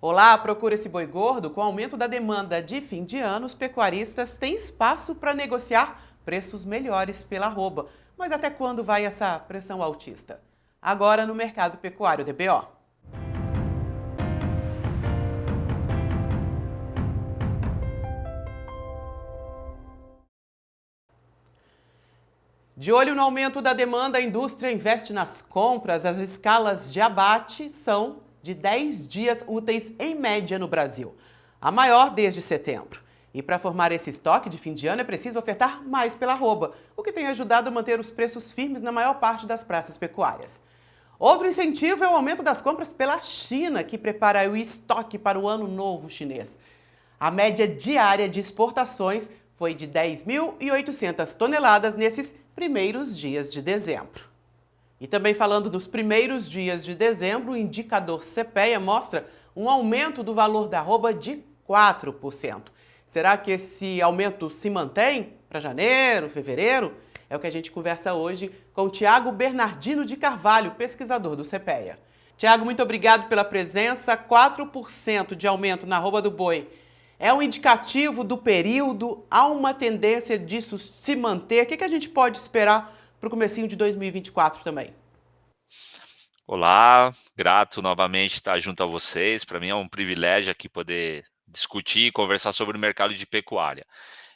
Olá, procura esse boi gordo? Com o aumento da demanda de fim de ano, os pecuaristas têm espaço para negociar preços melhores pela arroba. Mas até quando vai essa pressão altista? Agora no mercado pecuário DBO. De olho no aumento da demanda, a indústria investe nas compras. As escalas de abate são de 10 dias úteis em média no Brasil, a maior desde setembro. E para formar esse estoque de fim de ano é preciso ofertar mais pela arroba, o que tem ajudado a manter os preços firmes na maior parte das praças pecuárias. Outro incentivo é o aumento das compras pela China, que prepara o estoque para o ano novo chinês. A média diária de exportações foi de 10.800 toneladas nesses primeiros dias de dezembro. E também falando dos primeiros dias de dezembro, o indicador CPEA mostra um aumento do valor da arroba de 4%. Será que esse aumento se mantém para janeiro, fevereiro? É o que a gente conversa hoje com o Tiago Bernardino de Carvalho, pesquisador do CPEA. Tiago, muito obrigado pela presença. 4% de aumento na arroba do boi é um indicativo do período? Há uma tendência disso se manter? O que a gente pode esperar para o comecinho de 2024 também? Olá, grato novamente estar junto a vocês. Para mim é um privilégio aqui poder discutir e conversar sobre o mercado de pecuária.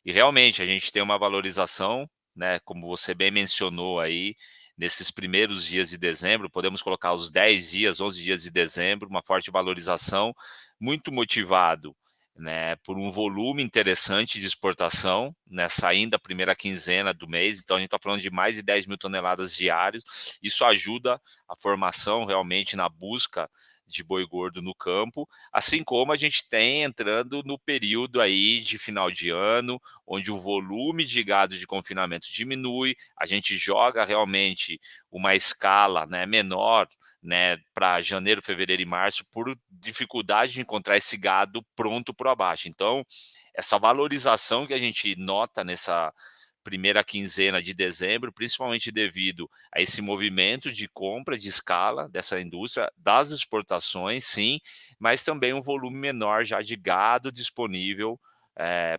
E realmente a gente tem uma valorização, né, como você bem mencionou aí, nesses primeiros dias de dezembro, podemos colocar os 10 dias, 11 dias de dezembro, uma forte valorização, muito motivado, né, por um volume interessante de exportação, né, saindo a primeira quinzena do mês. Então a gente está falando de mais de 10 mil toneladas diárias. Isso ajuda a formação realmente na busca de boi gordo no campo, assim como a gente tem entrando no período aí de final de ano, onde o volume de gado de confinamento diminui, a gente joga realmente uma escala, né, menor, né, para janeiro, fevereiro e março, por dificuldade de encontrar esse gado pronto para o abate. Então, essa valorização que a gente nota nessa primeira quinzena de dezembro, principalmente devido a esse movimento de compra de escala dessa indústria, das exportações, sim, mas também um volume menor já de gado disponível,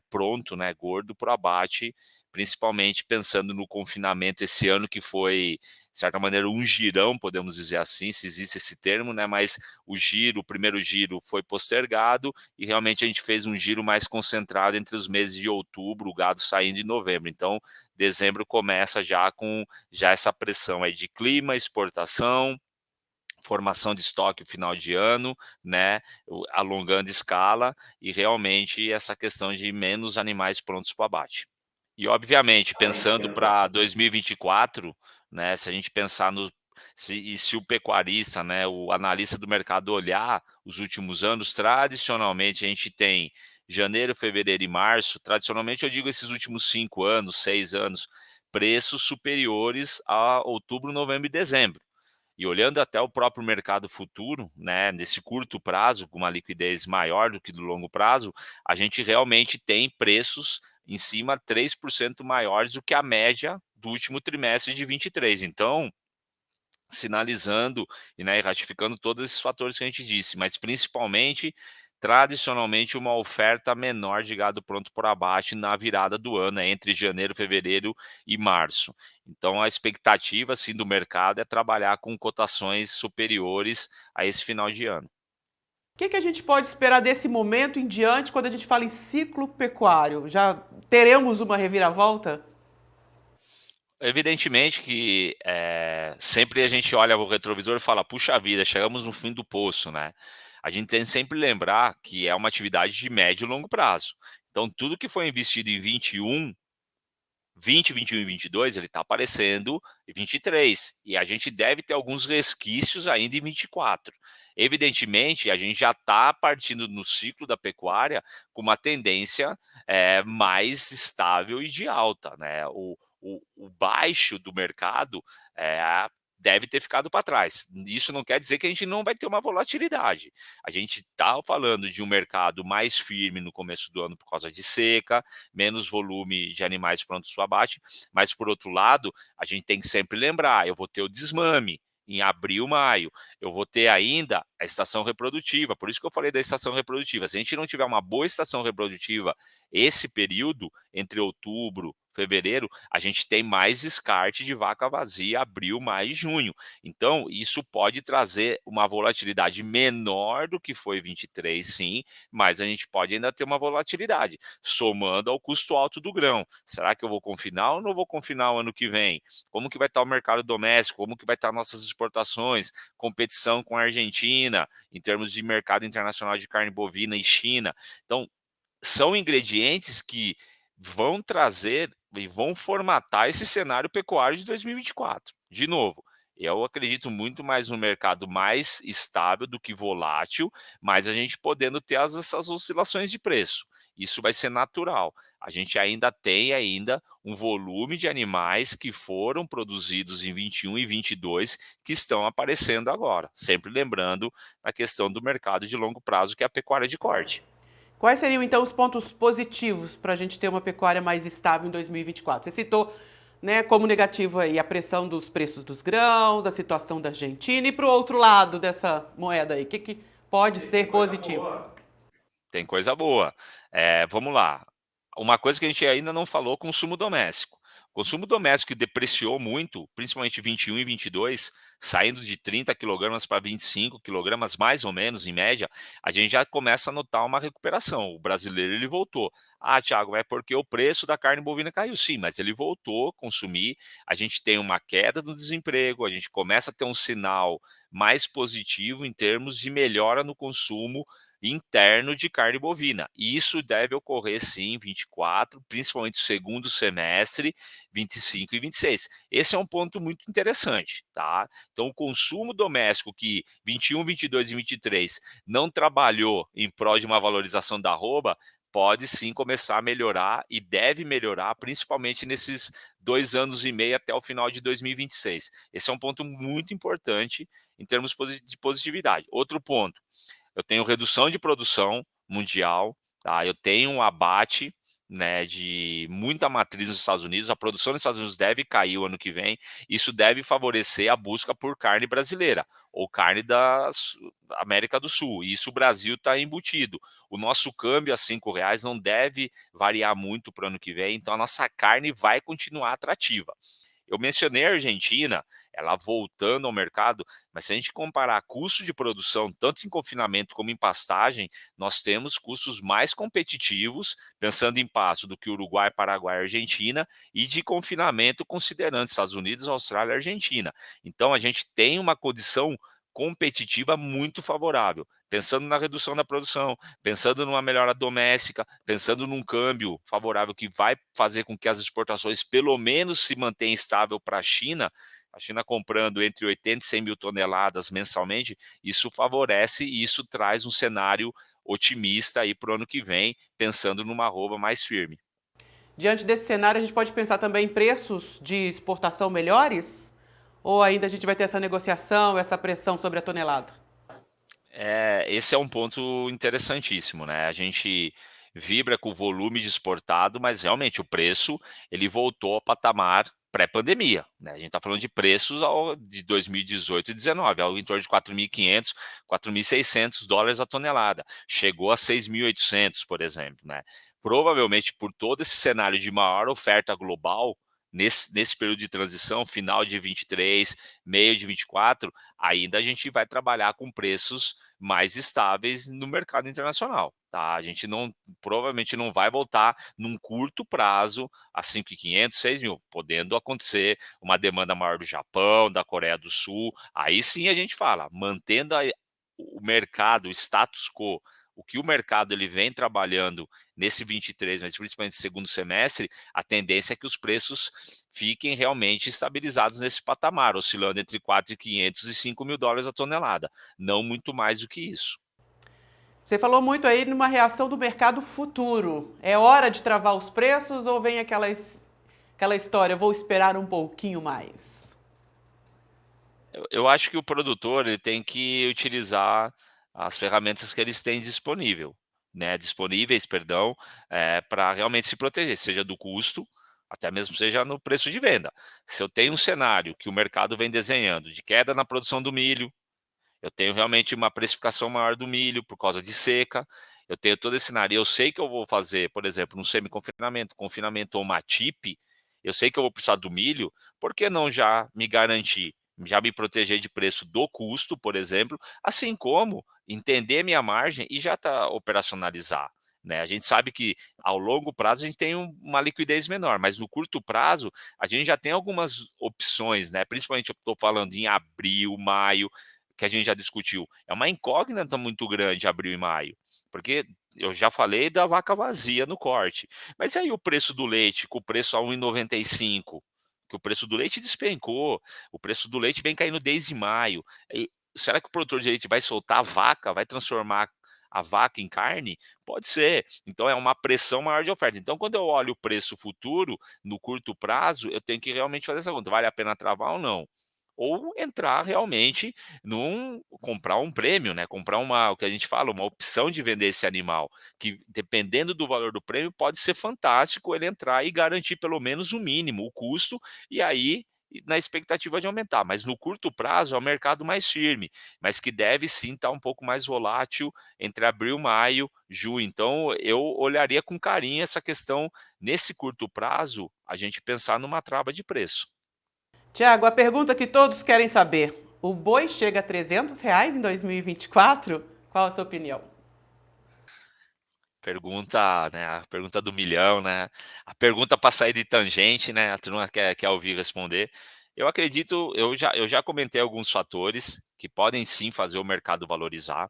pronto, né, gordo para o abate, principalmente pensando no confinamento esse ano, que foi, de certa maneira, um girão, podemos dizer assim, se existe esse termo, né, mas o primeiro giro foi postergado e realmente a gente fez um giro mais concentrado entre os meses de outubro, o gado saindo em novembro. Então, dezembro começa já com essa pressão aí de clima, exportação, formação de estoque final de ano, né, alongando escala e realmente essa questão de menos animais prontos para o abate. E obviamente pensando para 2024, né, se a gente pensar no se o pecuarista, né, o analista do mercado olhar os últimos anos, tradicionalmente a gente tem janeiro, fevereiro e março, tradicionalmente eu digo esses últimos 5 anos, 6 anos, preços superiores a outubro, novembro e dezembro. E olhando até o próprio mercado futuro, né, nesse curto prazo, com uma liquidez maior do que do longo prazo, a gente realmente tem preços em cima 3% maiores do que a média do último trimestre de 23. Então, sinalizando e, né, ratificando todos esses fatores que a gente disse, mas principalmente, tradicionalmente, uma oferta menor de gado pronto por abate na virada do ano, entre janeiro, fevereiro e março. Então, a expectativa, assim, do mercado é trabalhar com cotações superiores a esse final de ano. O que a gente pode esperar desse momento em diante quando a gente fala em ciclo pecuário? Já teremos uma reviravolta? Evidentemente que sempre a gente olha o retrovisor e fala: "Puxa vida, chegamos no fim do poço", né. A gente tem que sempre lembrar que é uma atividade de médio e longo prazo. Então tudo que foi investido em 21, 20, 21 e 22, ele está aparecendo em 23, e a gente deve ter alguns resquícios ainda em 24. Evidentemente, a gente já está partindo no ciclo da pecuária com uma tendência, mais estável e de alta, né. O baixo do mercado, eh, deve ter ficado para trás. Isso não quer dizer que a gente não vai ter uma volatilidade. A gente está falando de um mercado mais firme no começo do ano por causa de seca, menos volume de animais prontos para abate, mas por outro lado, a gente tem que sempre lembrar, eu vou ter o desmame. em abril, maio. Eu vou ter ainda a estação reprodutiva, por isso que eu falei da estação reprodutiva. Se a gente não tiver uma boa estação reprodutiva, esse período, entre outubro, fevereiro, a gente tem mais descarte de vaca vazia abril, maio e junho. Então, isso pode trazer uma volatilidade menor do que foi 23, sim, mas a gente pode ainda ter uma volatilidade, somando ao custo alto do grão. Será que eu vou confinar ou não vou confinar o ano que vem? Como que vai estar o mercado doméstico? Como que vai estar nossas exportações? Competição com a Argentina, em termos de mercado internacional de carne bovina e China. Então, são ingredientes que vão trazer e vão formatar esse cenário pecuário de 2024. De novo, eu acredito muito mais no mercado mais estável do que volátil, mas a gente podendo ter essas oscilações de preço. Isso vai ser natural. A gente ainda tem um volume de animais que foram produzidos em 21 e 22 que estão aparecendo agora. Sempre lembrando a questão do mercado de longo prazo, que é a pecuária de corte. Quais seriam, então, os pontos positivos para a gente ter uma pecuária mais estável em 2024? Você citou, né, como negativo aí a pressão dos preços dos grãos, a situação da Argentina, e para o outro lado dessa moeda aí, o que pode ser positivo? Tem coisa boa. Vamos lá. Uma coisa que a gente ainda não falou, consumo doméstico. Consumo doméstico que depreciou muito, principalmente 21 e 22, saindo de 30 quilogramas para 25 quilogramas, mais ou menos, em média, a gente já começa a notar uma recuperação. O brasileiro, ele voltou. Ah, Thiago, é porque o preço da carne bovina caiu. Sim, mas ele voltou a consumir. A gente tem uma queda do desemprego, a gente começa a ter um sinal mais positivo em termos de melhora no consumo interno de carne bovina. E isso deve ocorrer sim em 24, principalmente no segundo semestre, 25 e 26. Esse é um ponto muito interessante, tá? Então, o consumo doméstico que 21, 22 e 23 não trabalhou em prol de uma valorização da arroba, pode sim começar a melhorar e deve melhorar, principalmente nesses 2 anos e meio até o final de 2026. Esse é um ponto muito importante em termos de positividade. Outro ponto, eu tenho redução de produção mundial, tá? Eu tenho um abate, né, de muita matriz nos Estados Unidos. A produção nos Estados Unidos deve cair o ano que vem. Isso deve favorecer a busca por carne brasileira ou carne da América do Sul. E isso o Brasil está embutido. O nosso câmbio a R$ 5 não deve variar muito para o ano que vem, então a nossa carne vai continuar atrativa. Eu mencionei a Argentina, ela voltando ao mercado, mas se a gente comparar custo de produção, tanto em confinamento como em pastagem, nós temos custos mais competitivos, pensando em pasto, do que Uruguai, Paraguai e Argentina, e de confinamento considerando Estados Unidos, Austrália e Argentina. Então a gente tem uma condição competitiva muito favorável, pensando na redução da produção, pensando numa melhora doméstica, pensando num câmbio favorável que vai fazer com que as exportações pelo menos se mantenham estável para a China comprando entre 80 e 100 mil toneladas mensalmente, isso favorece e isso traz um cenário otimista aí para o ano que vem, pensando numa arroba mais firme. Diante desse cenário, a gente pode pensar também em preços de exportação melhores? Ou ainda a gente vai ter essa negociação, essa pressão sobre a tonelada? Esse é um ponto interessantíssimo, né? A gente vibra com o volume de exportado, mas realmente o preço ele voltou ao patamar pré-pandemia, né? A gente está falando de preços de 2018 e 19, algo em torno de 4.500, 4.600 dólares a tonelada. Chegou a 6.800, por exemplo, né? Provavelmente por todo esse cenário de maior oferta global, nesse período de transição, final de 23, meio de 24, ainda a gente vai trabalhar com preços mais estáveis no mercado internacional, tá? A gente provavelmente não vai voltar num curto prazo a 5.500, 6.000, podendo acontecer uma demanda maior do Japão, da Coreia do Sul, aí sim a gente fala, mantendo o mercado, o status quo, o que o mercado ele vem trabalhando nesse 23, mas principalmente no segundo semestre, a tendência é que os preços fiquem realmente estabilizados nesse patamar, oscilando entre 4.500 e 5.000 dólares a tonelada, não muito mais do que isso. Você falou muito aí numa reação do mercado futuro. É hora de travar os preços ou vem aquela história, vou esperar um pouquinho mais? Eu acho que o produtor ele tem que utilizar as ferramentas que eles têm disponíveis, perdão, para realmente se proteger, seja do custo, até mesmo seja no preço de venda. Se eu tenho um cenário que o mercado vem desenhando de queda na produção do milho, eu tenho realmente uma precificação maior do milho por causa de seca, eu tenho todo esse cenário. Eu sei que eu vou fazer, por exemplo, um semi-confinamento, confinamento ou uma TIP, eu sei que eu vou precisar do milho, por que não já me garantir, já me proteger de preço do custo, por exemplo, assim como entender minha margem e já tá operacionalizar, né? A gente sabe que ao longo prazo a gente tem uma liquidez menor, mas no curto prazo a gente já tem algumas opções, né? Principalmente eu estou falando em abril, maio, que a gente já discutiu, é uma incógnita muito grande abril e maio, porque eu já falei da vaca vazia no corte, mas aí o preço do leite, com o preço a 1,95, que o preço do leite despencou, o preço do leite vem caindo desde maio, e será que o produtor de leite vai soltar a vaca, vai transformar a vaca em carne? Pode ser, então é uma pressão maior de oferta. Então quando eu olho o preço futuro, no curto prazo, eu tenho que realmente fazer essa conta, vale a pena travar ou não? Ou entrar realmente comprar um prêmio, né, comprar o que a gente fala, uma opção de vender esse animal, que dependendo do valor do prêmio pode ser fantástico ele entrar e garantir pelo menos o mínimo, o custo, e aí na expectativa de aumentar, mas no curto prazo é o mercado mais firme, mas que deve sim estar um pouco mais volátil entre abril, maio, junho. Então eu olharia com carinho essa questão, nesse curto prazo, a gente pensar numa trava de preço. Tiago, a pergunta que todos querem saber: o boi chega a R$ 300 em 2024? Qual a sua opinião? Pergunta, né, a pergunta do milhão, né, a pergunta para sair de tangente, né, a turma quer ouvir responder. Eu acredito, eu já comentei alguns fatores que podem sim fazer o mercado valorizar.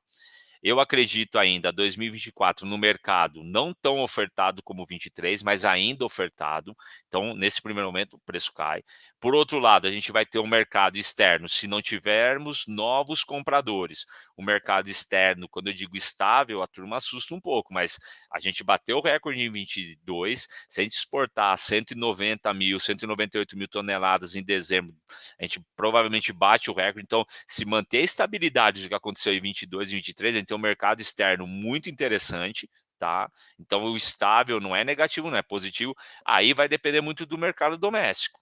Eu acredito ainda 2024 no mercado não tão ofertado como 23, mas ainda ofertado. Então, nesse primeiro momento, o preço cai. Por outro lado, a gente vai ter um mercado externo, se não tivermos novos compradores. O mercado externo, quando eu digo estável, a turma assusta um pouco, mas a gente bateu o recorde em 22. Se a gente exportar 190 mil, 198 mil toneladas em dezembro, a gente provavelmente bate o recorde. Então, se manter a estabilidade do que aconteceu em 22 e 23, a gente tem um mercado externo muito interessante, tá? Então, o estável não é negativo, não é positivo. Aí vai depender muito do mercado doméstico,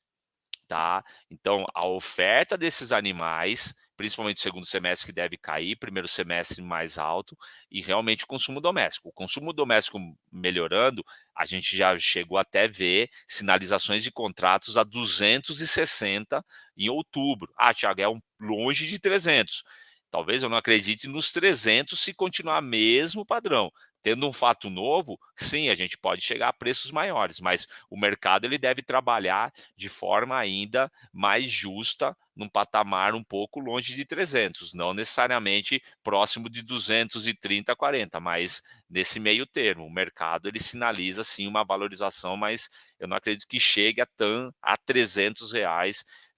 tá? Então, a oferta desses animais, principalmente o segundo semestre, que deve cair, primeiro semestre mais alto, e realmente o consumo doméstico. O consumo doméstico melhorando, a gente já chegou até ver sinalizações de contratos a 260 em outubro. Ah, Thiago, longe de 300. Talvez eu não acredite nos 300 se continuar mesmo padrão. Tendo um fato novo, sim, a gente pode chegar a preços maiores, mas o mercado ele deve trabalhar de forma ainda mais justa, num patamar um pouco longe de 300, não necessariamente próximo de 230, 40, mas nesse meio termo. O mercado ele sinaliza sim uma valorização, mas eu não acredito que chegue a R$ 300,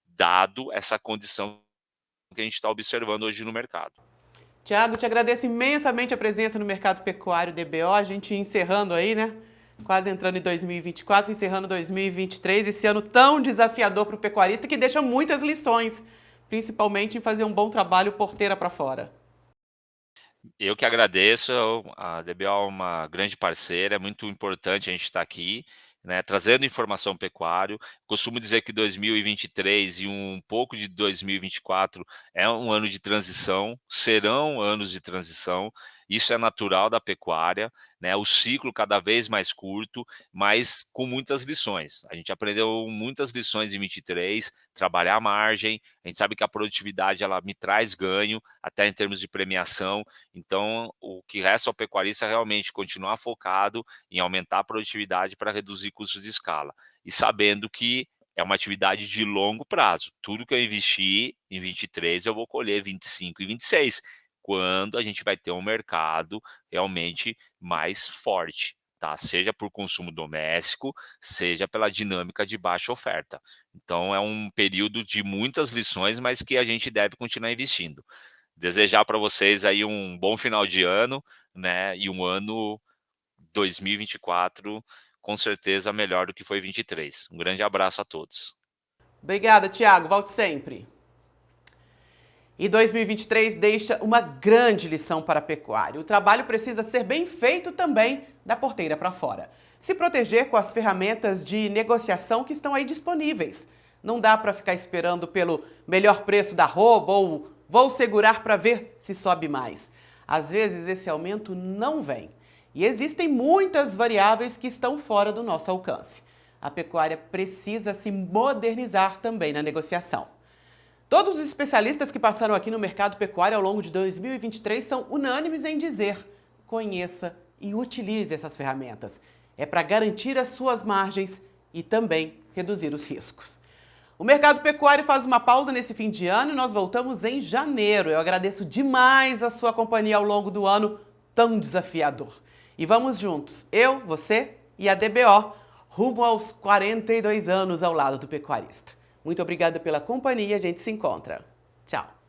dado essa condição que a gente está observando hoje no mercado. Tiago, te agradeço imensamente a presença no Mercado Pecuário DBO. A gente encerrando aí, né? Quase entrando em 2024, encerrando 2023, esse ano tão desafiador para o pecuarista que deixa muitas lições, principalmente em fazer um bom trabalho porteira para fora. Eu que agradeço, a DBO é uma grande parceira, é muito importante a gente estar aqui, né, trazendo informação pecuário. Costumo dizer que 2023 e um pouco de 2024 é um ano de transição, serão anos de transição, isso é natural da pecuária, né, o ciclo cada vez mais curto, mas com muitas lições. A gente aprendeu muitas lições em 23, trabalhar a margem, a gente sabe que a produtividade ela me traz ganho, até em termos de premiação, então, o que resta ao pecuarista é realmente continuar focado em aumentar a produtividade para reduzir custos de escala. E sabendo que é uma atividade de longo prazo. Tudo que eu investi em 23, eu vou colher 25 e 26, quando a gente vai ter um mercado realmente mais forte, tá? Seja por consumo doméstico, seja pela dinâmica de baixa oferta. Então, é um período de muitas lições, mas que a gente deve continuar investindo. Desejar para vocês aí um bom final de ano, né, e um ano 2024 com certeza melhor do que foi 23. Um grande abraço a todos. Obrigada, Tiago. Volte sempre. E 2023 deixa uma grande lição para a pecuária. O trabalho precisa ser bem feito também da porteira para fora. Se proteger com as ferramentas de negociação que estão aí disponíveis. Não dá para ficar esperando pelo melhor preço da arroba ou vou segurar para ver se sobe mais. Às vezes esse aumento não vem. E existem muitas variáveis que estão fora do nosso alcance. A pecuária precisa se modernizar também na negociação. Todos os especialistas que passaram aqui no mercado pecuário ao longo de 2023 são unânimes em dizer: conheça e utilize essas ferramentas. É para garantir as suas margens e também reduzir os riscos. O mercado pecuário faz uma pausa nesse fim de ano e nós voltamos em janeiro. Eu agradeço demais a sua companhia ao longo do ano tão desafiador. E vamos juntos, eu, você e a DBO, rumo aos 42 anos ao lado do pecuarista. Muito obrigada pela companhia, a gente se encontra. Tchau!